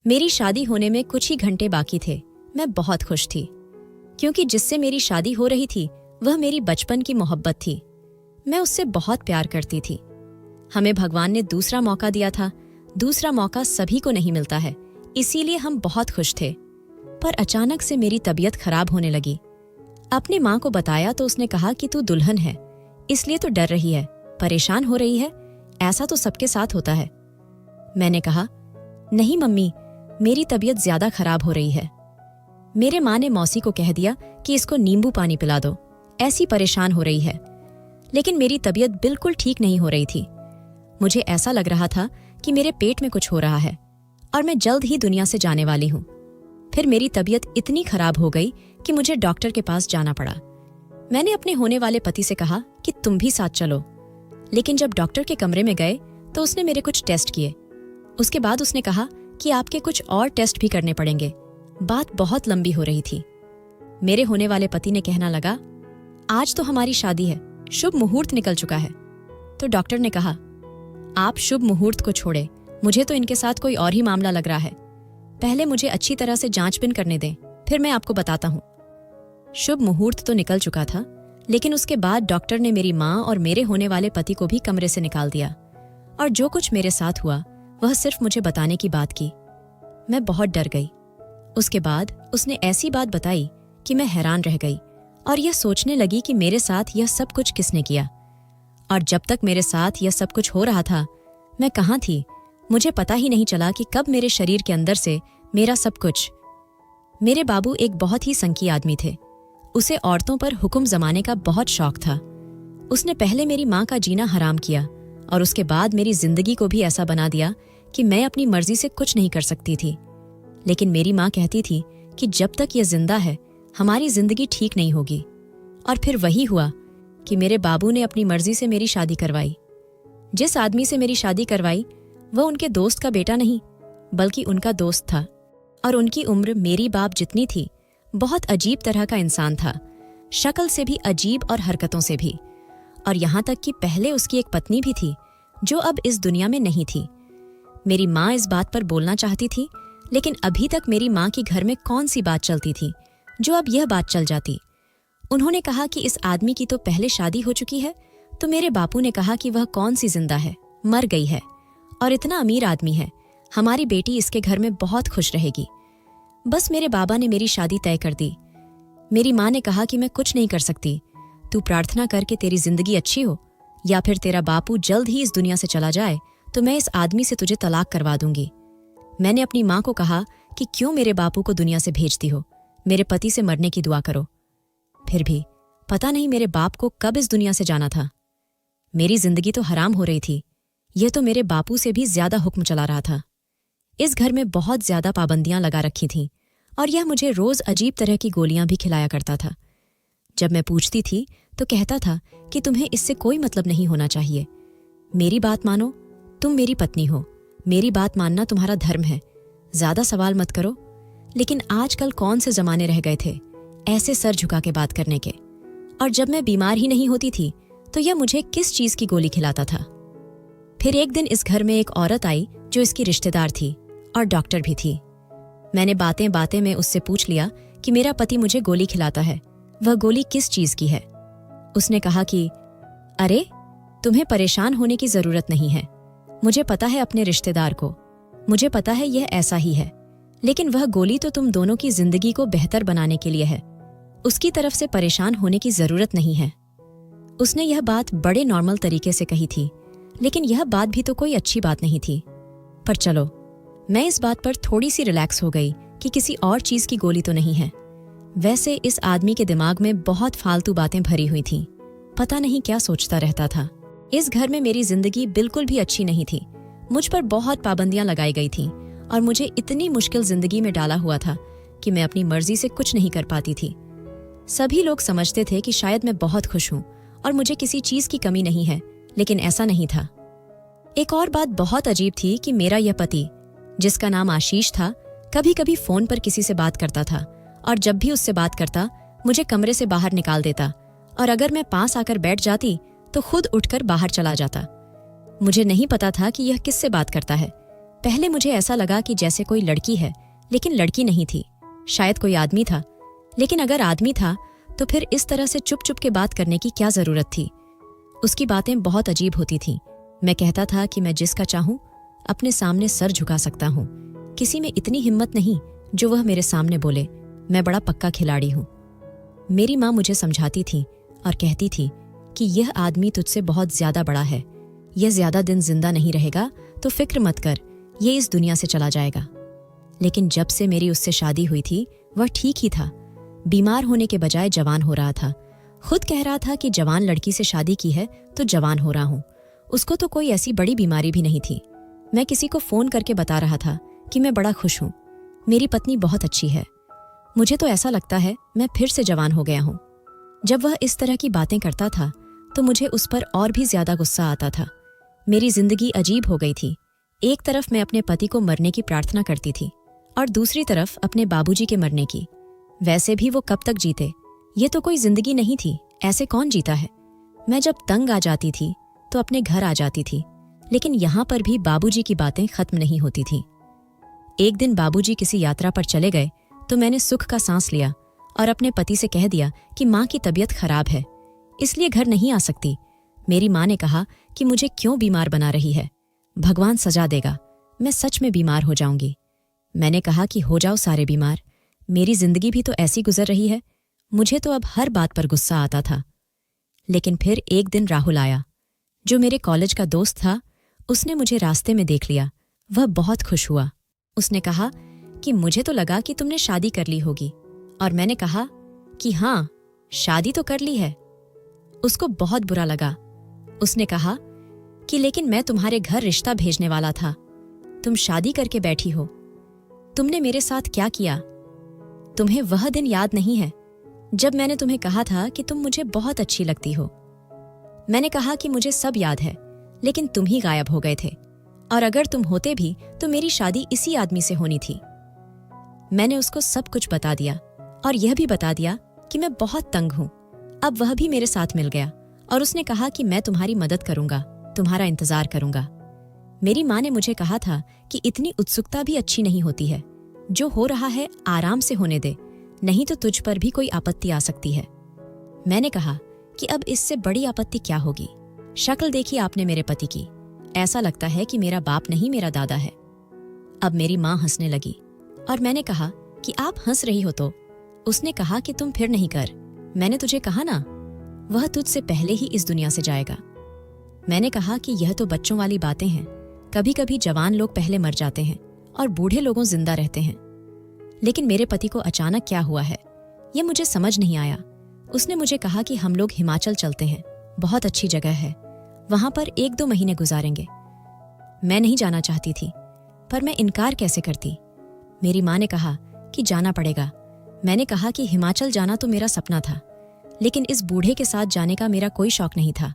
मेरी शादी होने में कुछ ही घंटे बाकी थे। मैं बहुत खुश थी क्योंकि जिससे मेरी शादी हो रही थी वह मेरी बचपन की मोहब्बत थी। मैं उससे बहुत प्यार करती थी। हमें भगवान ने दूसरा मौका दिया था। दूसरा मौका सभी को नहीं मिलता है, इसीलिए हम बहुत खुश थे। पर अचानक से मेरी तबीयत खराब होने लगी। अपनी माँ को बताया तो उसने कहा कि तू दुल्हन है, इसलिए तो डर रही है, परेशान हो रही है, ऐसा तो सबके साथ होता है। मैंने कहा, नहीं मम्मी, मेरी तबीयत ज्यादा खराब हो रही है। मेरे माँ ने मौसी को कह दिया कि इसको नींबू पानी पिला दो, ऐसी परेशान हो रही है। लेकिन मेरी तबीयत बिल्कुल ठीक नहीं हो रही थी। मुझे ऐसा लग रहा था कि मेरे पेट में कुछ हो रहा है और मैं जल्द ही दुनिया से जाने वाली हूँ। फिर मेरी तबीयत इतनी खराब हो गई कि मुझे डॉक्टर के पास जाना पड़ा। मैंने अपने होने वाले पति से कहा कि तुम भी साथ चलो। लेकिन जब डॉक्टर के कमरे में गए तो उसने मेरे कुछ टेस्ट किए। उसके बाद उसने कहा कि आपके कुछ और टेस्ट भी करने पड़ेंगे। बात बहुत लंबी हो रही थी। मेरे होने वाले पति ने कहना लगा, आज तो हमारी शादी है, शुभ मुहूर्त निकल चुका है। तो डॉक्टर ने कहा, आप शुभ मुहूर्त को छोड़े, मुझे तो इनके साथ कोई और ही मामला लग रहा है। पहले मुझे अच्छी तरह से जांच-बीन करने दें, फिर मैं आपको बताता हूँ। शुभ मुहूर्त तो निकल चुका था, लेकिन उसके बाद डॉक्टर ने मेरी माँ और मेरे होने वाले पति को भी कमरे से निकाल दिया और जो कुछ मेरे साथ हुआ वह सिर्फ मुझे बताने की बात की। मैं बहुत डर गई। उसके बाद उसने ऐसी बात बताई कि मैं हैरान रह गई और यह सोचने लगी कि मेरे साथ यह सब कुछ किसने किया। और जब तक मेरे साथ यह सब कुछ हो रहा था, मैं कहाँ थी, मुझे पता ही नहीं चला कि कब मेरे शरीर के अंदर से मेरा सब कुछ। मेरे बाबू एक बहुत ही संकी आदमी थे। उसे औरतों पर हुक्म जमाने का बहुत शौक था। उसने पहले मेरी माँ का जीना हराम किया और उसके बाद मेरी जिंदगी को भी ऐसा बना दिया कि मैं अपनी मर्जी से कुछ नहीं कर सकती थी। लेकिन मेरी माँ कहती थी कि जब तक यह जिंदा है हमारी जिंदगी ठीक नहीं होगी। और फिर वही हुआ कि मेरे बाबू ने अपनी मर्जी से मेरी शादी करवाई। जिस आदमी से मेरी शादी करवाई वह उनके दोस्त का बेटा नहीं बल्कि उनका दोस्त था और उनकी उम्र मेरी बाप जितनी थी। बहुत अजीब तरह का इंसान था, शक्ल से भी अजीब और हरकतों से भी। और यहाँ तक कि पहले उसकी एक पत्नी भी थी जो अब इस दुनिया में नहीं थी। मेरी माँ इस बात पर बोलना चाहती थी, लेकिन अभी तक मेरी माँ की घर में कौन सी बात चलती थी जो अब यह बात चल जाती। उन्होंने कहा कि इस आदमी की तो पहले शादी हो चुकी है, तो मेरे बापू ने कहा कि वह कौन सी जिंदा है, मर गई है और इतना अमीर आदमी है, हमारी बेटी इसके घर में बहुत खुश रहेगी। बस मेरे बाबा ने मेरी शादी तय कर दी। मेरी माँ ने कहा कि मैं कुछ नहीं कर सकती, तू प्रार्थना कर के तेरी जिंदगी अच्छी हो, या फिर तेरा बापू जल्द ही इस दुनिया से चला जाए तो मैं इस आदमी से तुझे तलाक करवा दूंगी। मैंने अपनी माँ को कहा कि क्यों मेरे बापू को दुनिया से भेजती हो, मेरे पति से मरने की दुआ करो। फिर भी पता नहीं मेरे बाप को कब इस दुनिया से जाना था। मेरी जिंदगी तो हराम हो रही थी, यह तो मेरे बापू से भी ज्यादा हुक्म चला रहा था। इस घर में बहुत ज्यादा पाबंदियां लगा रखी थीं और यह मुझे रोज अजीब तरह की गोलियां भी खिलाया करता था। जब मैं पूछती थी तो कहता था कि तुम्हें इससे कोई मतलब नहीं होना चाहिए, मेरी बात मानो, तुम मेरी पत्नी हो, मेरी बात मानना तुम्हारा धर्म है, ज्यादा सवाल मत करो। लेकिन आजकल कौन से जमाने रह गए थे ऐसे सर झुका के बात करने के। और जब मैं बीमार ही नहीं होती थी तो यह मुझे किस चीज की गोली खिलाता था। फिर एक दिन इस घर में एक औरत आई जो इसकी रिश्तेदार थी और डॉक्टर भी थी। मैंने बातें बातें में उससे पूछ लिया कि मेरा पति मुझे गोली खिलाता है, वह गोली किस चीज की है। उसने कहा कि अरे, तुम्हें परेशान होने की जरूरत नहीं है, मुझे पता है अपने रिश्तेदार को, मुझे पता है यह ऐसा ही है, लेकिन वह गोली तो तुम दोनों की जिंदगी को बेहतर बनाने के लिए है, उसकी तरफ से परेशान होने की जरूरत नहीं है। उसने यह बात बड़े नॉर्मल तरीके से कही थी, लेकिन यह बात भी तो कोई अच्छी बात नहीं थी। पर चलो, मैं इस बात पर थोड़ी सी रिलैक्स हो गई कि किसी और चीज की गोली तो नहीं है। वैसे इस आदमी के दिमाग में बहुत फालतू बातें भरी हुई थीं, पता नहीं क्या सोचता रहता था। इस घर में मेरी जिंदगी बिल्कुल भी अच्छी नहीं थी। मुझ पर बहुत पाबंदियां लगाई गई थीं और मुझे इतनी मुश्किल जिंदगी में डाला हुआ था कि मैं अपनी मर्जी से कुछ नहीं कर पाती थी। सभी लोग समझते थे कि शायद मैं बहुत खुश हूं और मुझे किसी चीज की कमी नहीं है, लेकिन ऐसा नहीं था। एक और बात बहुत अजीब थी कि मेरा यह पति, जिसका नाम आशीष था, कभी कभी फोन पर किसी से बात करता था और जब भी उससे बात करता मुझे कमरे से बाहर निकाल देता और अगर मैं पास आकर बैठ जाती तो खुद उठकर बाहर चला जाता। मुझे नहीं पता था कि यह किससे बात करता है, पहले मुझे ऐसा लगा कि जैसे कोई लड़की है, लेकिन लड़की नहीं थी। शायद कोई आदमी था, लेकिन अगर आदमी था तो फिर इस तरह से चुप चुप के बात करने की क्या जरूरत थी। उसकी बातें बहुत अजीब होती थीं। मैं कहता था कि मैं जिसका चाहूं अपने सामने सर झुका सकता हूं। किसी में इतनी हिम्मत नहीं जो वह मेरे सामने बोले, मैं बड़ा पक्का खिलाड़ी हूं। मेरी माँ मुझे समझाती थी और कहती थी कि यह आदमी तुझसे बहुत ज्यादा बड़ा है, यह ज्यादा दिन जिंदा नहीं रहेगा, तो फिक्र मत कर, ये इस दुनिया से चला जाएगा। लेकिन जब से मेरी उससे शादी हुई थी वह ठीक ही था। बीमार होने के बजाय जवान हो रहा था। खुद कह रहा था कि जवान लड़की से शादी की है तो जवान हो रहा हूं। उसको तो कोई ऐसी बड़ी बीमारी भी नहीं थी। मैं किसी को फोन करके बता रहा था कि मैं बड़ा खुश हूं, मेरी पत्नी बहुत अच्छी है। मुझे तो ऐसा लगता है मैं फिर से जवान हो गया हूं। जब वह इस तरह की बातें करता था तो मुझे उस पर और भी ज्यादा गुस्सा आता था। मेरी जिंदगी अजीब हो गई थी। एक तरफ मैं अपने पति को मरने की प्रार्थना करती थी और दूसरी तरफ अपने बाबूजी के मरने की। वैसे भी वो कब तक जीते, ये तो कोई जिंदगी नहीं थी, ऐसे कौन जीता है। मैं जब तंग आ जाती थी तो अपने घर आ जाती थी, लेकिन यहाँ पर भी बाबूजी की बातें खत्म नहीं होती थीं। एक दिन बाबूजी किसी यात्रा पर चले गए तो मैंने सुख का सांस लिया और अपने पति से कह दिया कि माँ की तबीयत खराब है, इसलिए घर नहीं आ सकती। मेरी माँ ने कहा कि मुझे क्यों बीमार बना रही है, भगवान सजा देगा, मैं सच में बीमार हो जाऊंगी। मैंने कहा कि हो जाओ सारे बीमार, मेरी जिंदगी भी तो ऐसी गुजर रही है। मुझे तो अब हर बात पर गुस्सा आता था। लेकिन फिर एक दिन राहुल आया, जो मेरे कॉलेज का दोस्त था। उसने मुझे रास्ते में देख लिया। वह बहुत खुश हुआ। उसने कहा कि मुझे तो लगा कि तुमने शादी कर ली होगी, और मैंने कहा कि हाँ, शादी तो कर ली है। उसको बहुत बुरा लगा। उसने कहा कि लेकिन मैं तुम्हारे घर रिश्ता भेजने वाला था, तुम शादी करके बैठी हो। तुमने मेरे साथ क्या किया? तुम्हें वह दिन याद नहीं है जब मैंने तुम्हें कहा था कि तुम मुझे बहुत अच्छी लगती हो? मैंने कहा कि मुझे सब याद है, लेकिन तुम ही गायब हो गए थे, और अगर तुम होते भी तो मेरी शादी इसी आदमी से होनी थी। मैंने उसको सब कुछ बता दिया और यह भी बता दिया कि मैं बहुत तंग हूं। अब वह भी मेरे साथ मिल गया और उसने कहा कि मैं तुम्हारी मदद करूंगा, तुम्हारा इंतजार करूंगा। मेरी माँ ने मुझे कहा था कि इतनी उत्सुकता भी अच्छी नहीं होती है, जो हो रहा है आराम से होने दे, नहीं तो तुझ पर भी कोई आपत्ति आ सकती है। मैंने कहा कि अब इससे बड़ी आपत्ति क्या होगी। शक्ल देखी आपने मेरे पति की, ऐसा लगता है कि मेरा बाप नहीं मेरा दादा है। अब मेरी माँ हंसने लगी और मैंने कहा कि आप हंस रही हो तो? उसने कहा कि तुम फिर नहीं कर, मैंने तुझे कहा ना, वह तुझसे पहले ही इस दुनिया से जाएगा। मैंने कहा कि यह तो बच्चों वाली बातें हैं, कभी कभी जवान लोग पहले मर जाते हैं और बूढ़े लोगों जिंदा रहते हैं। लेकिन मेरे पति को अचानक क्या हुआ है, यह मुझे समझ नहीं आया। उसने मुझे कहा कि हम लोग हिमाचल चलते हैं, बहुत अच्छी जगह है, वहां पर 1-2 महीने गुजारेंगे। मैं नहीं जाना चाहती थी, पर मैं इनकार कैसे करती। मेरी माँ ने कहा कि जाना पड़ेगा। मैंने कहा कि हिमाचल जाना तो मेरा सपना था, लेकिन इस बूढ़े के साथ जाने का मेरा कोई शौक नहीं था,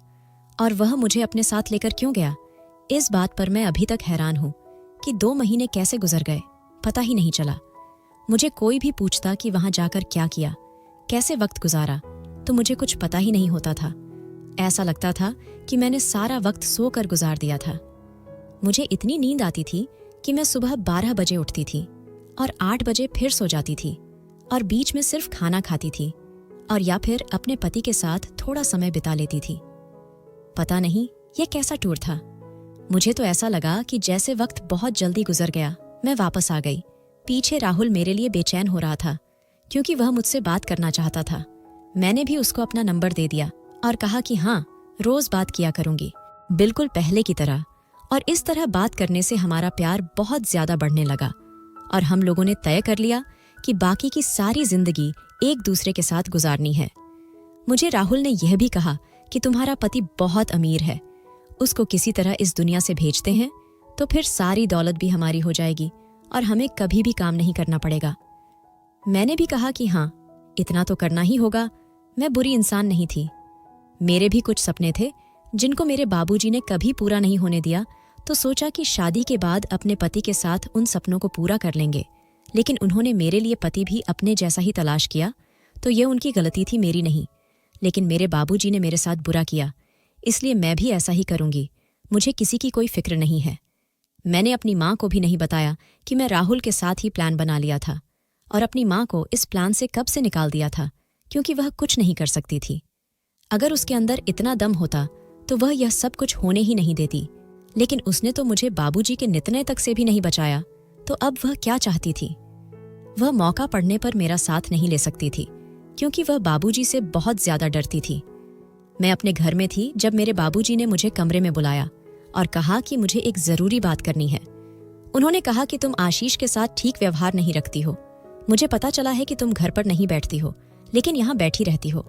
और वह मुझे अपने साथ लेकर क्यों गया, इस बात पर मैं अभी तक हैरान हूं कि 2 महीने कैसे गुजर गए, पता ही नहीं चला। मुझे कोई भी पूछता कि वहां जाकर क्या किया, कैसे वक्त गुजारा, तो मुझे कुछ पता ही नहीं होता था। ऐसा लगता था कि मैंने सारा वक्त सोकर गुजार दिया था। मुझे इतनी नींद आती थी कि मैं सुबह 12 बजे उठती थी और 8 बजे फिर सो जाती थी, और बीच में सिर्फ खाना खाती थी और या फिर अपने पति के साथ थोड़ा समय बिता लेती थी। पता नहीं यह कैसा टूर था। मुझे तो ऐसा लगा कि जैसे वक्त बहुत जल्दी गुजर गया। मैं वापस आ गई। पीछे राहुल मेरे लिए बेचैन हो रहा था, क्योंकि वह मुझसे बात करना चाहता था। मैंने भी उसको अपना नंबर दे दिया और कहा कि हाँ, रोज बात किया करूंगी, बिल्कुल पहले की तरह। और इस तरह बात करने से हमारा प्यार बहुत ज्यादा बढ़ने लगा और हम लोगों ने तय कर लिया कि बाकी की सारी जिंदगी एक दूसरे के साथ गुजारनी है। मुझे राहुल ने यह भी कहा कि तुम्हारा पति बहुत अमीर है, उसको किसी तरह इस दुनिया से भेजते हैं तो फिर सारी दौलत भी हमारी हो जाएगी और हमें कभी भी काम नहीं करना पड़ेगा। मैंने भी कहा कि हाँ, इतना तो करना ही होगा। मैं बुरी इंसान नहीं थी। मेरे भी कुछ सपने थे जिनको मेरे बाबूजी ने कभी पूरा नहीं होने दिया, तो सोचा कि शादी के बाद अपने पति के साथ उन सपनों को पूरा कर लेंगे। लेकिन उन्होंने मेरे लिए पति भी अपने जैसा ही तलाश किया, तो यह उनकी गलती थी, मेरी नहीं। लेकिन मेरे बाबूजी ने मेरे साथ बुरा किया, इसलिए मैं भी ऐसा ही करूंगी। मुझे किसी की कोई फिक्र नहीं है। मैंने अपनी माँ को भी नहीं बताया कि मैं राहुल के साथ ही प्लान बना लिया था और अपनी माँ को इस प्लान से कब से निकाल दिया था, क्योंकि वह कुछ नहीं कर सकती थी। अगर उसके अंदर इतना दम होता तो वह यह सब कुछ होने ही नहीं देती, लेकिन उसने तो मुझे बाबूजी के नितने तक से भी नहीं बचाया, तो अब वह क्या चाहती थी? वह मौका पड़ने पर मेरा साथ नहीं ले सकती थी, क्योंकि वह बाबूजी से बहुत ज्यादा डरती थी। मैं अपने घर में थी जब मेरे बाबूजी ने मुझे कमरे में बुलाया और कहा कि मुझे एक जरूरी बात करनी है। उन्होंने कहा कि तुम आशीष के साथ ठीक व्यवहार नहीं रखती हो। मुझे पता चला है कि तुम घर पर नहीं बैठती हो, लेकिन यहाँ बैठी रहती हो।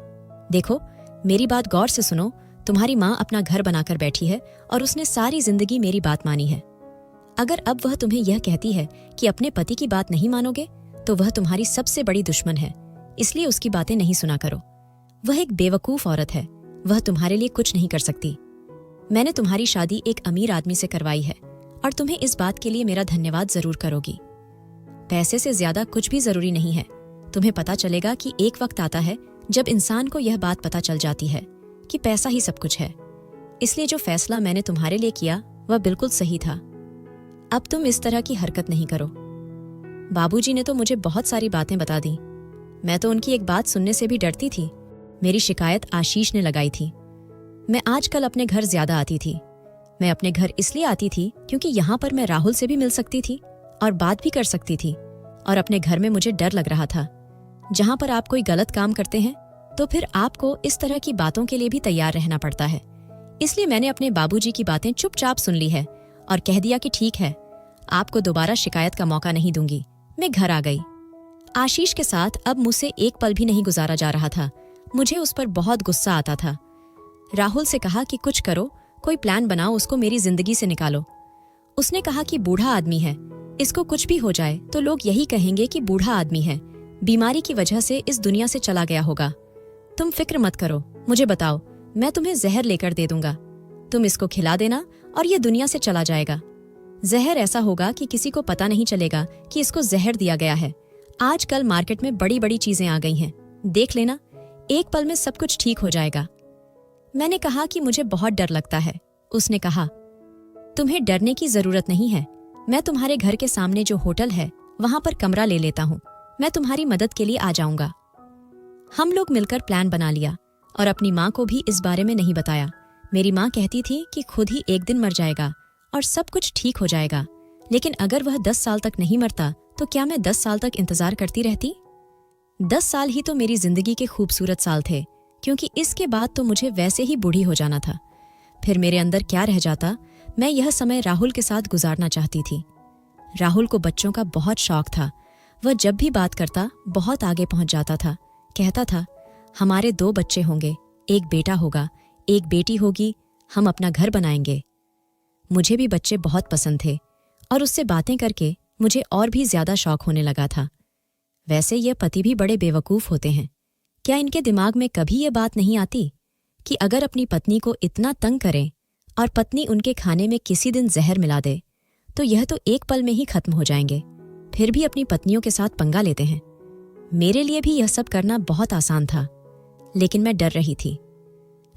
देखो, मेरी बात गौर से सुनो। तुम्हारी माँ अपना घर बनाकर बैठी है और उसने सारी जिंदगी मेरी बात मानी है। अगर अब वह तुम्हें यह कहती है कि अपने पति की बात नहीं मानोगे, तो वह तुम्हारी सबसे बड़ी दुश्मन है, इसलिए उसकी बातें नहीं सुना करो। वह एक बेवकूफ औरत है, वह तुम्हारे लिए कुछ नहीं कर सकती। मैंने तुम्हारी शादी एक अमीर आदमी से करवाई है और तुम्हें इस बात के लिए मेरा धन्यवाद जरूर करोगी। पैसे से ज्यादा कुछ भी जरूरी नहीं है। तुम्हें पता चलेगा कि एक वक्त आता है जब इंसान को यह बात पता चल जाती है कि पैसा ही सब कुछ है। इसलिए जो फैसला मैंने तुम्हारे लिए किया वह बिल्कुल सही था। अब तुम इस तरह की हरकत नहीं करो। बाबूजी ने तो मुझे बहुत सारी बातें बता दी। मैं तो उनकी एक बात सुनने से भी डरती थी। मेरी शिकायत आशीष ने लगाई थी। मैं आजकल अपने घर ज्यादा आती थी। मैं अपने घर इसलिए आती थी क्योंकि यहाँ पर मैं राहुल से भी मिल सकती थी और बात भी कर सकती थी, और अपने घर में मुझे डर लग रहा था। जहाँ पर आप कोई गलत काम करते हैं तो फिर आपको इस तरह की बातों के लिए भी तैयार रहना पड़ता है। इसलिए मैंने अपने बाबूजी की बातें चुपचाप सुन ली है और कह दिया कि ठीक है, आपको दोबारा शिकायत का मौका नहीं दूंगी। मैं घर आ गई। आशीष के साथ अब मुझसे एक पल भी नहीं गुजारा जा रहा था। मुझे उस पर बहुत गुस्सा आता था। राहुल से कहा कि कुछ करो, कोई प्लान बनाओ, उसको मेरी जिंदगी से निकालो। उसने कहा कि बूढ़ा आदमी है, इसको कुछ भी हो जाए तो लोग यही कहेंगे कि बूढ़ा आदमी है, बीमारी की वजह से इस दुनिया से चला गया होगा। तुम फिक्र मत करो, मुझे बताओ, मैं तुम्हें जहर लेकर दे दूंगा। तुम इसको खिला देना और ये दुनिया से चला जाएगा। जहर ऐसा होगा कि किसी को पता नहीं चलेगा कि इसको जहर दिया गया है। आजकल मार्केट में बड़ी बड़ी चीजें आ गई हैं, देख लेना, एक पल में सब कुछ ठीक हो जाएगा। मैंने कहा कि मुझे बहुत डर लगता है। उसने कहा, तुम्हें डरने की जरूरत नहीं है। मैं तुम्हारे घर के सामने जो होटल है वहां पर कमरा ले लेता हूँ। मैं तुम्हारी मदद के लिए आ जाऊंगा। हम लोग मिलकर प्लान बना लिया और अपनी माँ को भी इस बारे में नहीं बताया। मेरी माँ कहती थी कि खुद ही एक दिन मर जाएगा और सब कुछ ठीक हो जाएगा, लेकिन अगर वह 10 साल तक नहीं मरता तो क्या मैं 10 साल तक इंतजार करती रहती? 10 साल ही तो मेरी जिंदगी के खूबसूरत साल थे, क्योंकि इसके बाद तो मुझे वैसे ही बूढ़ी हो जाना था। फिर मेरे अंदर क्या रह जाता? मैं यह समय राहुल के साथ गुजारना चाहती थी। राहुल को बच्चों का बहुत शौक था। वह जब भी बात करता बहुत आगे पहुंच जाता था। कहता था, हमारे 2 बच्चे होंगे, एक बेटा होगा, एक बेटी होगी, हम अपना घर बनाएंगे। मुझे भी बच्चे बहुत पसंद थे और उससे बातें करके मुझे और भी ज्यादा शौक होने लगा था। वैसे ये पति भी बड़े बेवकूफ होते हैं। क्या इनके दिमाग में कभी ये बात नहीं आती कि अगर अपनी पत्नी को इतना तंग करें और पत्नी उनके खाने में किसी दिन जहर मिला दे तो यह तो एक पल में ही खत्म हो जाएंगे, फिर भी अपनी पत्नियों के साथ पंगा लेते हैं। मेरे लिए भी यह सब करना बहुत आसान था, लेकिन मैं डर रही थी।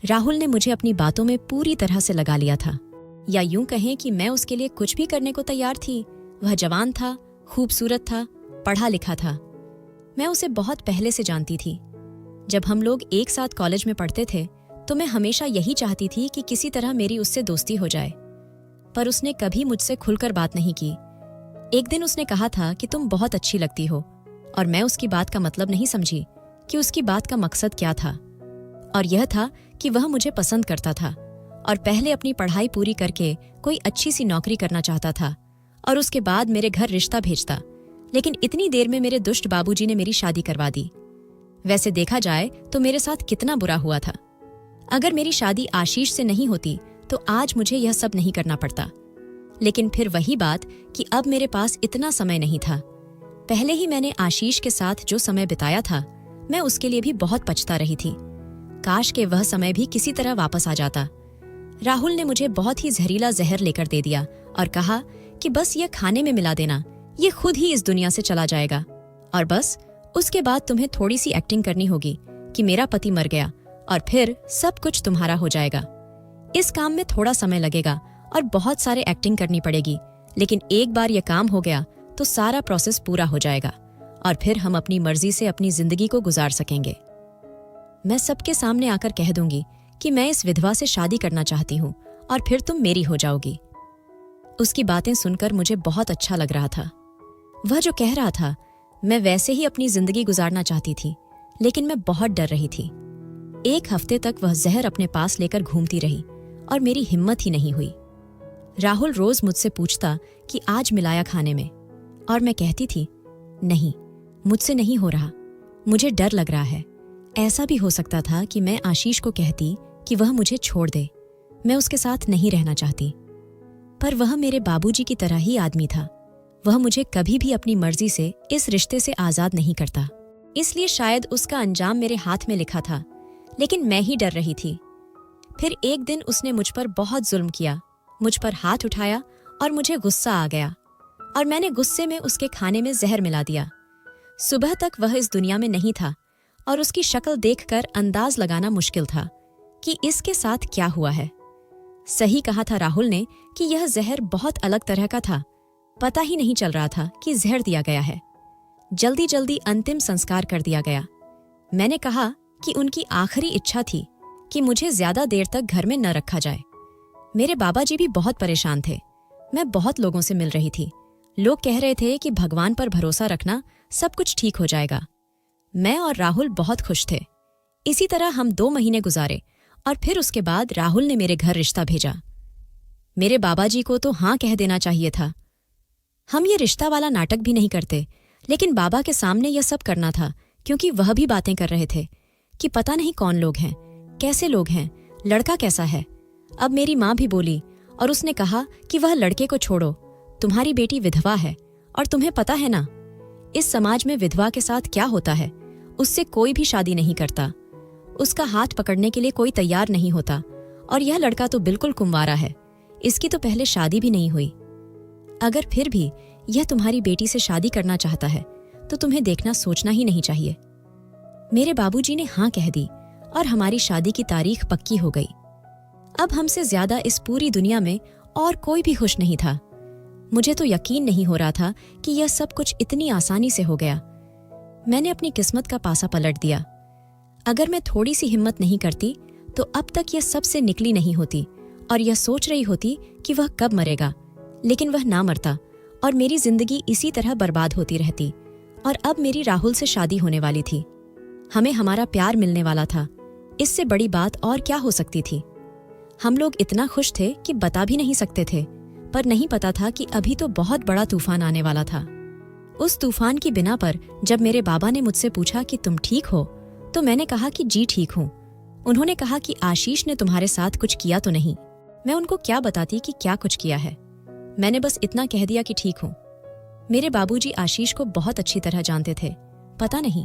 राहुल ने मुझे अपनी बातों में पूरी तरह से लगा लिया था, या यूं कहें कि मैं उसके लिए कुछ भी करने को तैयार थी। वह जवान था, खूबसूरत था, पढ़ा लिखा था। मैं उसे बहुत पहले से जानती थी। जब हम लोग एक साथ कॉलेज में पढ़ते थे तो मैं हमेशा यही चाहती थी कि किसी तरह मेरी उससे दोस्ती हो जाए, पर उसने कभी मुझसे खुलकर बात नहीं की। एक दिन उसने कहा था कि तुम बहुत अच्छी लगती हो, और मैं उसकी बात का मतलब नहीं समझी कि उसकी बात का मकसद क्या था। और यह था कि वह मुझे पसंद करता था और पहले अपनी पढ़ाई पूरी करके कोई अच्छी सी नौकरी करना चाहता था और उसके बाद मेरे घर रिश्ता भेजता। लेकिन इतनी देर में मेरे दुष्ट बाबूजी ने मेरी शादी करवा दी। वैसे देखा जाए तो मेरे साथ कितना बुरा हुआ था। अगर मेरी शादी आशीष से नहीं होती तो आज मुझे यह सब नहीं करना पड़ता। लेकिन फिर वही बात कि अब मेरे पास इतना समय नहीं था। पहले ही मैंने आशीष के साथ जो समय बिताया था, मैं उसके लिए भी बहुत पछता रही थी। काश के वह समय भी किसी तरह वापस आ जाता। राहुल ने मुझे बहुत ही जहरीला जहर लेकर दे दिया और कहा कि बस यह खाने में मिला देना, ये खुद ही इस दुनिया से चला जाएगा, और बस उसके बाद तुम्हें थोड़ी सी एक्टिंग करनी होगी कि मेरा पति मर गया और फिर सब कुछ तुम्हारा हो जाएगा। इस काम में थोड़ा समय लगेगा और बहुत सारे एक्टिंग करनी पड़ेगी, लेकिन एक बार यह काम हो गया तो सारा प्रोसेस पूरा हो जाएगा और फिर हम अपनी मर्जी से अपनी जिंदगी को गुजार सकेंगे। मैं सबके सामने आकर कह दूंगी कि मैं इस विधवा से शादी करना चाहती हूँ और फिर तुम मेरी हो जाओगी। उसकी बातें सुनकर मुझे बहुत अच्छा लग रहा था। वह जो कह रहा था मैं वैसे ही अपनी जिंदगी गुजारना चाहती थी, लेकिन मैं बहुत डर रही थी। एक हफ्ते तक वह जहर अपने पास लेकर घूमती रही और मेरी हिम्मत ही नहीं हुई। राहुल रोज मुझसे पूछता कि आज मिलाया खाने में, और मैं कहती थी नहीं, मुझसे नहीं हो रहा, मुझे डर लग रहा है। ऐसा भी हो सकता था कि मैं आशीष को कहती कि वह मुझे छोड़ दे, मैं उसके साथ नहीं रहना चाहती। पर वह मेरे बाबूजी की तरह ही आदमी था। वह मुझे कभी भी अपनी मर्जी से इस रिश्ते से आजाद नहीं करता, इसलिए शायद उसका अंजाम मेरे हाथ में लिखा था, लेकिन मैं ही डर रही थी। फिर एक दिन उसने मुझ पर बहुत जुल्म किया, मुझ पर हाथ उठाया और मुझे गुस्सा आ गया और मैंने गुस्से में उसके खाने में जहर मिला दिया। सुबह तक वह इस दुनिया में नहीं था और उसकी शक्ल देखकर अंदाज लगाना मुश्किल था कि इसके साथ क्या हुआ है। सही कहा था राहुल ने कि यह जहर बहुत अलग तरह का था। पता ही नहीं चल रहा था कि जहर दिया गया है। जल्दी जल्दी अंतिम संस्कार कर दिया गया। मैंने कहा कि उनकी आखिरी इच्छा थी कि मुझे ज्यादा देर तक घर में न रखा जाए। मेरे बाबाजी भी बहुत परेशान थे। मैं बहुत लोगों से मिल रही थी। लोग कह रहे थे कि भगवान पर भरोसा रखना, सब कुछ ठीक हो जाएगा। मैं और राहुल बहुत खुश थे। इसी तरह हम 2 महीने गुजारे और फिर उसके बाद राहुल ने मेरे घर रिश्ता भेजा। मेरे बाबाजी को तो हाँ कह देना चाहिए था। हम ये रिश्ता वाला नाटक भी नहीं करते, लेकिन बाबा के सामने यह सब करना था क्योंकि वह भी बातें कर रहे थे कि पता नहीं कौन लोग हैं, कैसे लोग हैं, लड़का कैसा है। अब मेरी माँ भी बोली और उसने कहा कि वह लड़के को छोड़ो, तुम्हारी बेटी विधवा है और तुम्हें पता है ना, इस समाज में विधवा के साथ क्या होता है। उससे कोई भी शादी नहीं करता, उसका हाथ पकड़ने के लिए कोई तैयार नहीं होता, और यह लड़का तो बिल्कुल कुंवारा है, इसकी तो पहले शादी भी नहीं हुई। अगर फिर भी यह तुम्हारी बेटी से शादी करना चाहता है तो तुम्हें देखना सोचना ही नहीं चाहिए। मेरे बाबूजी ने हाँ कह दी और हमारी शादी की तारीख पक्की हो गई। अब हमसे ज्यादा इस पूरी दुनिया में और कोई भी खुश नहीं था। मुझे तो यकीन नहीं हो रहा था कि यह सब कुछ इतनी आसानी से हो गया। मैंने अपनी किस्मत का पासा पलट दिया। अगर मैं थोड़ी सी हिम्मत नहीं करती तो अब तक यह सबसे निकली नहीं होती और यह सोच रही होती कि वह कब मरेगा, लेकिन वह ना मरता और मेरी जिंदगी इसी तरह बर्बाद होती रहती। और अब मेरी राहुल से शादी होने वाली थी, हमें हमारा प्यार मिलने वाला था। इससे बड़ी बात और क्या हो सकती थी। हम लोग इतना खुश थे कि बता भी नहीं सकते थे, पर नहीं पता था कि अभी तो बहुत बड़ा तूफान आने वाला था। उस तूफान की बिना पर जब मेरे बाबा ने मुझसे पूछा कि तुम ठीक हो, तो मैंने कहा कि जी ठीक हूँ। उन्होंने कहा कि आशीष ने तुम्हारे साथ कुछ किया तो नहीं। मैं उनको क्या बताती कि क्या कुछ किया है। मैंने बस इतना कह दिया कि ठीक हूँ। मेरे बाबूजी आशीष को बहुत अच्छी तरह जानते थे। पता नहीं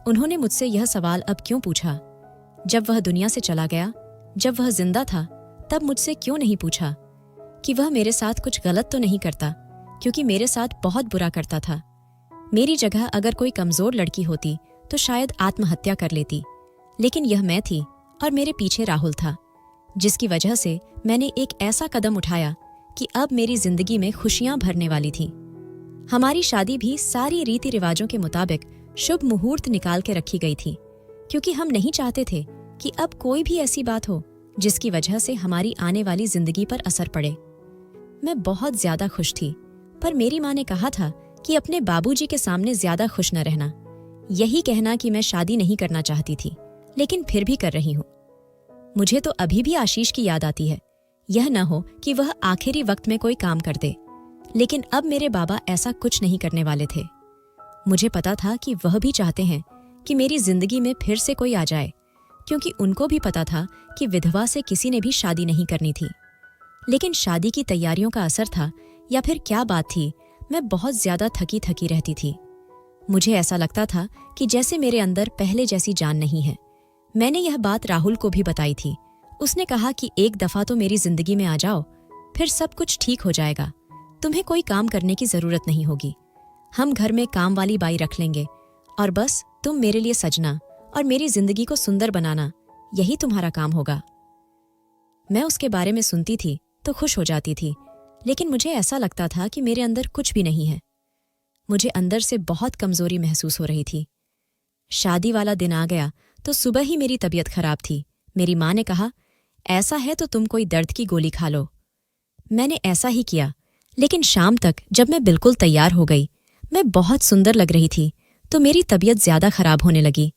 उन्होंने मुझसे यह सवाल अब क्यों पूछा। जब वह दुनिया से चला गया, जब वह जिंदा था, तब मुझसे क्यों नहीं पूछा कि वह मेरे साथ कुछ गलत तो नहीं करता, क्योंकि मेरे साथ बहुत बुरा करता था। मेरी जगह अगर कोई कमजोर लड़की होती तो शायद आत्महत्या कर लेती, लेकिन यह मैं थी और मेरे पीछे राहुल था, जिसकी वजह से मैंने एक ऐसा कदम उठाया कि अब मेरी जिंदगी में खुशियां भरने वाली थी। हमारी शादी भी सारी रीति रिवाजों के मुताबिक शुभ मुहूर्त निकाल के रखी गई थी, क्योंकि हम नहीं चाहते थे कि अब कोई भी ऐसी बात हो जिसकी वजह से हमारी आने वाली जिंदगी पर असर पड़े। मैं बहुत ज्यादा खुश थी, पर मेरी माँ ने कहा था कि अपने बाबूजी के सामने ज्यादा खुश न रहना, यही कहना कि मैं शादी नहीं करना चाहती थी, लेकिन फिर भी कर रही हूँ। मुझे तो अभी भी आशीष की याद आती है। यह न हो कि वह आखिरी वक्त में कोई काम कर दे, लेकिन अब मेरे बाबा ऐसा कुछ नहीं करने वाले थे। मुझे पता था कि वह भी चाहते हैं कि मेरी जिंदगी में फिर से कोई आ जाए, क्योंकि उनको भी पता था कि विधवा से किसी ने भी शादी नहीं करनी थी। लेकिन शादी की तैयारियों का असर था या फिर क्या बात थी, मैं बहुत ज्यादा थकी थकी रहती थी। मुझे ऐसा लगता था कि जैसे मेरे अंदर पहले जैसी जान नहीं है। मैंने यह बात राहुल को भी बताई थी। उसने कहा कि एक दफा तो मेरी जिंदगी में आ जाओ, फिर सब कुछ ठीक हो जाएगा, तुम्हें कोई काम करने की जरूरत नहीं होगी, हम घर में काम वाली बाई रख लेंगे और बस तुम मेरे लिए सजना और मेरी जिंदगी को सुंदर बनाना, यही तुम्हारा काम होगा। मैं उसके बारे में सुनती थी तो खुश हो जाती थी, लेकिन मुझे ऐसा लगता था कि मेरे अंदर कुछ भी नहीं है। मुझे अंदर से बहुत कमजोरी महसूस हो रही थी। शादी वाला दिन आ गया तो सुबह ही मेरी तबीयत खराब थी। मेरी माँ ने कहा, ऐसा है तो तुम कोई दर्द की गोली खा लो। मैंने ऐसा ही किया, लेकिन शाम तक जब मैं बिल्कुल तैयार हो गई, मैं बहुत सुंदर लग रही थी, तो मेरी तबीयत ज्यादा खराब होने लगी।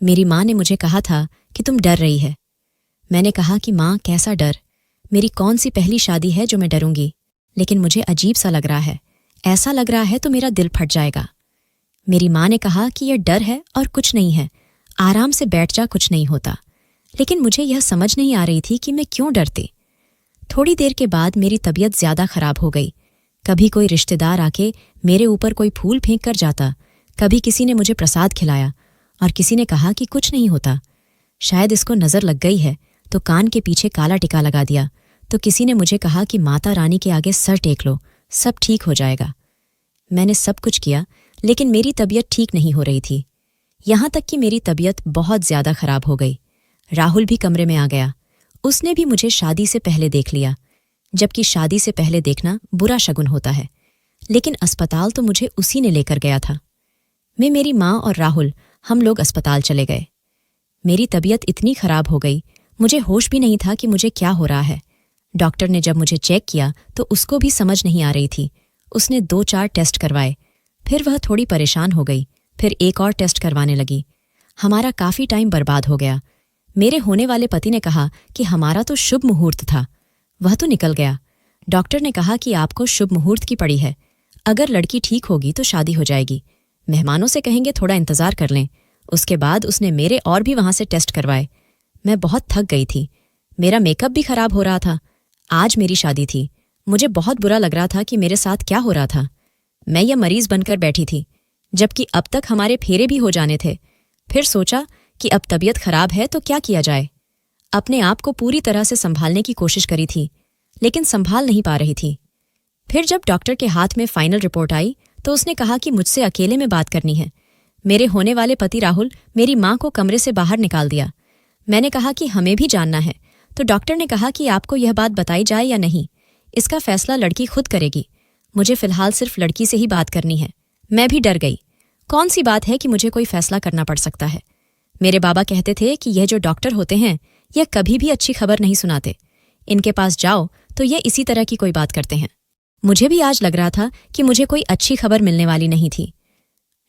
मेरी माँ ने मुझे कहा था कि तुम डर रही है। मैंने कहा कि माँ, कैसा डर? मेरी कौन सी पहली शादी है जो मैं डरूंगी? लेकिन मुझे अजीब सा लग रहा है। ऐसा लग रहा है तो मेरा दिल फट जाएगा। मेरी माँ ने कहा कि यह डर है और कुछ नहीं है, आराम से बैठ जा, कुछ नहीं होता। लेकिन मुझे यह समझ नहीं आ रही थी कि मैं क्यों डरती। थोड़ी देर के बाद मेरी तबीयत ज्यादा खराब हो गई। कभी कोई रिश्तेदार आके मेरे ऊपर कोई फूल फेंक कर जाता, कभी किसी ने मुझे प्रसाद खिलाया और किसी ने कहा कि कुछ नहीं होता, शायद इसको नजर लग गई है, तो कान के पीछे काला टिका लगा दिया। तो किसी ने मुझे कहा कि माता रानी के आगे सर टेक लो, सब ठीक हो जाएगा। मैंने सब कुछ किया, लेकिन मेरी तबीयत ठीक नहीं हो रही थी। यहां तक कि मेरी तबीयत बहुत ज्यादा खराब हो गई। राहुल भी कमरे में आ गया। उसने भी मुझे शादी से पहले देख लिया, जबकि शादी से पहले देखना बुरा शगुन होता है। लेकिन अस्पताल तो मुझे उसी ने लेकर गया था। मेरी माँ और राहुल, हम लोग अस्पताल चले गए। मेरी तबीयत इतनी खराब हो गई, मुझे होश भी नहीं था कि मुझे क्या हो रहा है। डॉक्टर ने जब मुझे चेक किया तो उसको भी समझ नहीं आ रही थी। उसने 2-4 टेस्ट करवाए, फिर वह थोड़ी परेशान हो गई, फिर एक और टेस्ट करवाने लगी। हमारा काफी टाइम बर्बाद हो गया। मेरे होने वाले पति ने कहा कि हमारा तो शुभ मुहूर्त था, वह तो निकल गया। डॉक्टर ने कहा कि आपको शुभ मुहूर्त की पड़ी है, अगर लड़की ठीक होगी तो शादी हो जाएगी। मेहमानों से कहेंगे थोड़ा इंतजार कर लें। उसके बाद उसने मेरे और भी वहां से टेस्ट करवाए। मैं बहुत थक गई थी, मेरा मेकअप भी खराब हो रहा था। आज मेरी शादी थी, मुझे बहुत बुरा लग रहा था कि मेरे साथ क्या हो रहा था। मैं यह मरीज बनकर बैठी थी, जबकि अब तक हमारे फेरे भी हो जाने थे। फिर सोचा कि अब तबीयत खराब है तो क्या किया जाए। अपने आप को पूरी तरह से संभालने की कोशिश करी थी, लेकिन संभाल नहीं पा रही थी। फिर जब डॉक्टर के हाथ में फाइनल रिपोर्ट आई तो उसने कहा कि मुझसे अकेले में बात करनी है। मेरे होने वाले पति राहुल मेरी माँ को कमरे से बाहर निकाल दिया। मैंने कहा कि हमें भी जानना है, तो डॉक्टर ने कहा कि आपको यह बात बताई जाए या नहीं, इसका फैसला लड़की खुद करेगी। मुझे फिलहाल सिर्फ लड़की से ही बात करनी है। मैं भी डर गई। कौन सी बात है कि मुझे कोई फैसला करना पड़ सकता है। मेरे बाबा कहते थे कि यह जो डॉक्टर होते हैं यह कभी भी अच्छी खबर नहीं सुनाते, इनके पास जाओ तो यह इसी तरह की कोई बात करते हैं। मुझे भी आज लग रहा था कि मुझे कोई अच्छी खबर मिलने वाली नहीं थी।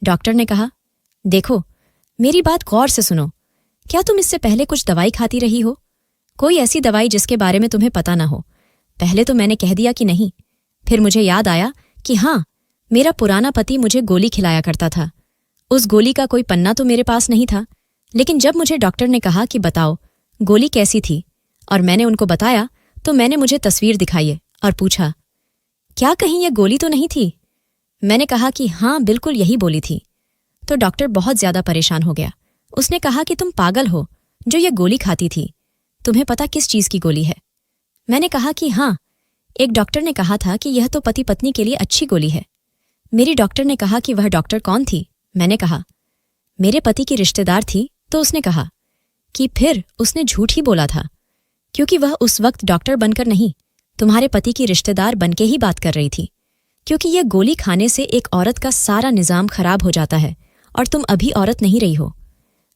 डॉक्टर ने कहा, देखो मेरी बात गौर से सुनो, क्या तुम इससे पहले कुछ दवाई खाती रही हो? कोई ऐसी दवाई जिसके बारे में तुम्हें पता ना हो? पहले तो मैंने कह दिया कि नहीं, फिर मुझे याद आया कि हाँ, मेरा पुराना पति मुझे गोली खिलाया करता था। उस गोली का कोई पन्ना तो मेरे पास नहीं था, लेकिन जब मुझे डॉक्टर ने कहा कि बताओ गोली कैसी थी, और मैंने उनको बताया, तो मैंने मुझे तस्वीर दिखाई और पूछा, क्या कहीं यह गोली तो नहीं थी? मैंने कहा कि हाँ, बिल्कुल यही गोली थी। तो डॉक्टर बहुत ज्यादा परेशान हो गया। उसने कहा कि तुम पागल हो जो यह गोली खाती थी, तुम्हें पता किस चीज की गोली है? मैंने कहा कि हाँ, एक डॉक्टर ने कहा था कि यह तो पति पत्नी के लिए अच्छी गोली है। मेरी डॉक्टर ने कहा कि वह डॉक्टर कौन थी? मैंने कहा, मेरे पति की रिश्तेदार थी। तो उसने कहा कि फिर उसने झूठ ही बोला था, क्योंकि वह उस वक्त डॉक्टर बनकर नहीं, तुम्हारे पति की रिश्तेदार बनके ही बात कर रही थी। क्योंकि यह गोली खाने से एक औरत का सारा निजाम खराब हो जाता है, और तुम अभी औरत नहीं रही हो।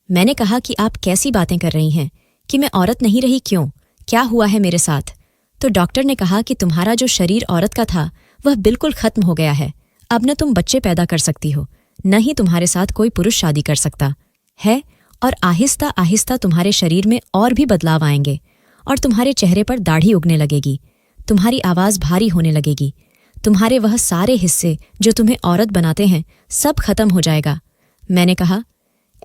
मैंने कहा कि आप कैसी बातें कर रही हैं कि मैं औरत नहीं रही? क्यों, क्या हुआ है मेरे साथ? तो डॉक्टर ने कहा कि तुम्हारा जो शरीर औरत का था वह बिल्कुल खत्म हो गया है। अब न तुम बच्चे पैदा कर सकती हो, न ही तुम्हारे साथ कोई पुरुष शादी कर सकता है, और आहिस्ता आहिस्ता तुम्हारे शरीर में और भी बदलाव आएंगे, और तुम्हारे चेहरे पर दाढ़ी उगने लगेगी, तुम्हारी आवाज भारी होने लगेगी, तुम्हारे वह सारे हिस्से जो तुम्हें औरत बनाते हैं सब खत्म हो जाएगा। मैंने कहा,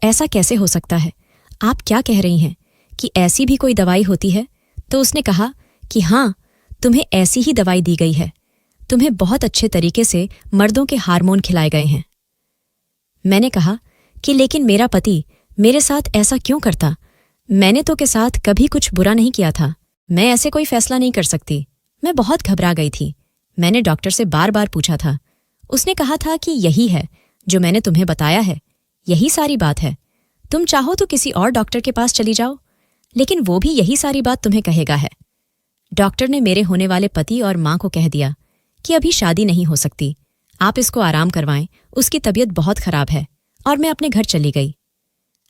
ऐसा कैसे हो सकता है? आप क्या कह रही हैं कि ऐसी भी कोई दवाई होती है? तो उसने कहा कि हाँ, तुम्हें ऐसी ही दवाई दी गई है, तुम्हें बहुत अच्छे तरीके से मर्दों के हार्मोन खिलाए गए हैं। मैंने कहा कि लेकिन मेरा पति मेरे साथ ऐसा क्यों करता? मैंने तो के साथ कभी कुछ बुरा नहीं किया था, मैं ऐसे कोई फैसला नहीं कर सकती। मैं बहुत घबरा गई थी। मैंने डॉक्टर से बार बार पूछा था। उसने कहा था कि यही है जो मैंने तुम्हें बताया है, यही सारी बात है। तुम चाहो तो किसी और डॉक्टर के पास चली जाओ, लेकिन वो भी यही सारी बात तुम्हें कहेगा है। डॉक्टर ने मेरे होने वाले पति और माँ को कह दिया कि अभी शादी नहीं हो सकती, आप इसको आराम करवाएं, उसकी तबीयत बहुत खराब है, और मैं अपने घर चली गई।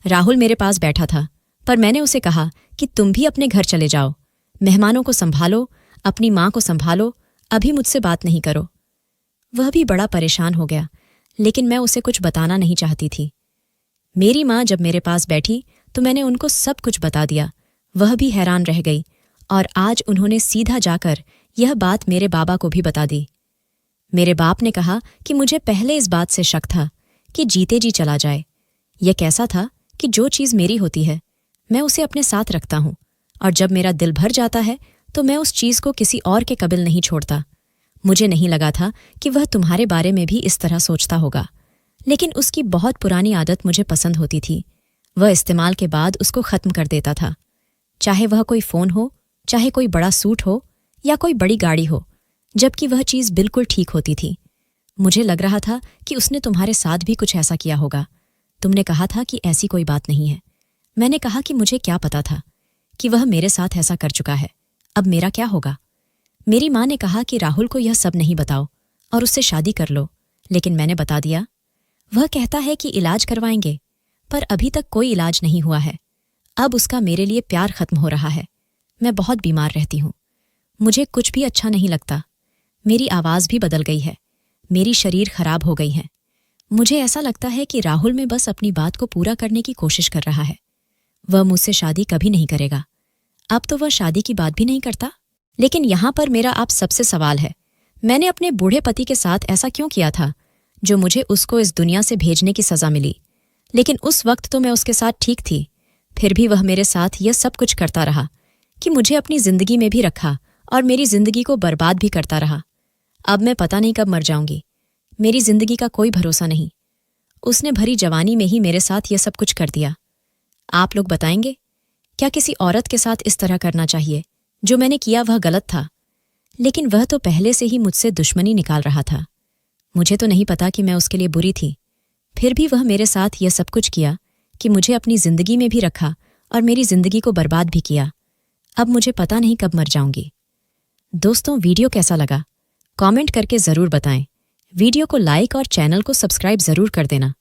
राहुल मेरे पास बैठा था, पर मैंने उसे कहा कि तुम भी अपने घर चले जाओ, मेहमानों को संभालो, अपनी माँ को संभालो, अभी मुझसे बात नहीं करो। वह भी बड़ा परेशान हो गया, लेकिन मैं उसे कुछ बताना नहीं चाहती थी। मेरी माँ जब मेरे पास बैठी तो मैंने उनको सब कुछ बता दिया। वह भी हैरान रह गई और आज उन्होंने सीधा जाकर यह बात मेरे बाबा को भी बता दी। मेरे बाप ने कहा कि मुझे पहले इस बात से शक था कि जीते जी चला जाए। यह कैसा था कि जो चीज़ मेरी होती है मैं उसे अपने साथ रखता हूँ, और जब मेरा दिल भर जाता है तो मैं उस चीज़ को किसी और के कबिल नहीं छोड़ता। मुझे नहीं लगा था कि वह तुम्हारे बारे में भी इस तरह सोचता होगा, लेकिन उसकी बहुत पुरानी आदत मुझे पसंद होती थी। वह इस्तेमाल के बाद उसको ख़त्म कर देता था, चाहे वह कोई फ़ोन हो, चाहे कोई बड़ा सूट हो या कोई बड़ी गाड़ी हो, जबकि वह चीज़ बिल्कुल ठीक होती थी। मुझे लग रहा था कि उसने तुम्हारे साथ भी कुछ ऐसा किया होगा। तुमने कहा था कि ऐसी कोई बात नहीं है। मैंने कहा कि मुझे क्या पता था कि वह मेरे साथ ऐसा कर चुका है, अब मेरा क्या होगा। मेरी माँ ने कहा कि राहुल को यह सब नहीं बताओ और उससे शादी कर लो, लेकिन मैंने बता दिया। वह कहता है कि इलाज करवाएंगे, पर अभी तक कोई इलाज नहीं हुआ है। अब उसका मेरे लिए प्यार खत्म हो रहा है। मैं बहुत बीमार रहती हूँ, मुझे कुछ भी अच्छा नहीं लगता। मेरी आवाज़ भी बदल गई है, मेरी शरीर खराब हो गई है। मुझे ऐसा लगता है कि राहुल में बस अपनी बात को पूरा करने की कोशिश कर रहा है। वह मुझसे शादी कभी नहीं करेगा। अब तो वह शादी की बात भी नहीं करता। लेकिन यहाँ पर मेरा आप सबसे सवाल है, मैंने अपने बूढ़े पति के साथ ऐसा क्यों किया था जो मुझे उसको इस दुनिया से भेजने की सज़ा मिली। लेकिन उस वक्त तो मैं उसके साथ ठीक थी, फिर भी वह मेरे साथ यह सब कुछ करता रहा कि मुझे अपनी ज़िंदगी में भी रखा और मेरी ज़िंदगी को बर्बाद भी करता रहा। अब मैं पता नहीं कब मर जाऊंगी, मेरी ज़िंदगी का कोई भरोसा नहीं। उसने भरी जवानी में ही मेरे साथ यह सब कुछ कर दिया। आप लोग बताएंगे, क्या किसी औरत के साथ इस तरह करना चाहिए? जो मैंने किया वह गलत था, लेकिन वह तो पहले से ही मुझसे दुश्मनी निकाल रहा था। मुझे तो नहीं पता कि मैं उसके लिए बुरी थी, फिर भी वह मेरे साथ यह सब कुछ किया कि मुझे अपनी ज़िंदगी में भी रखा और मेरी ज़िंदगी को बर्बाद भी किया। अब मुझे पता नहीं कब मर जाऊंगी। दोस्तों, वीडियो कैसा लगा कमेंट करके ज़रूर बताएं। वीडियो को लाइक और चैनल को सब्सक्राइब ज़रूर कर देना।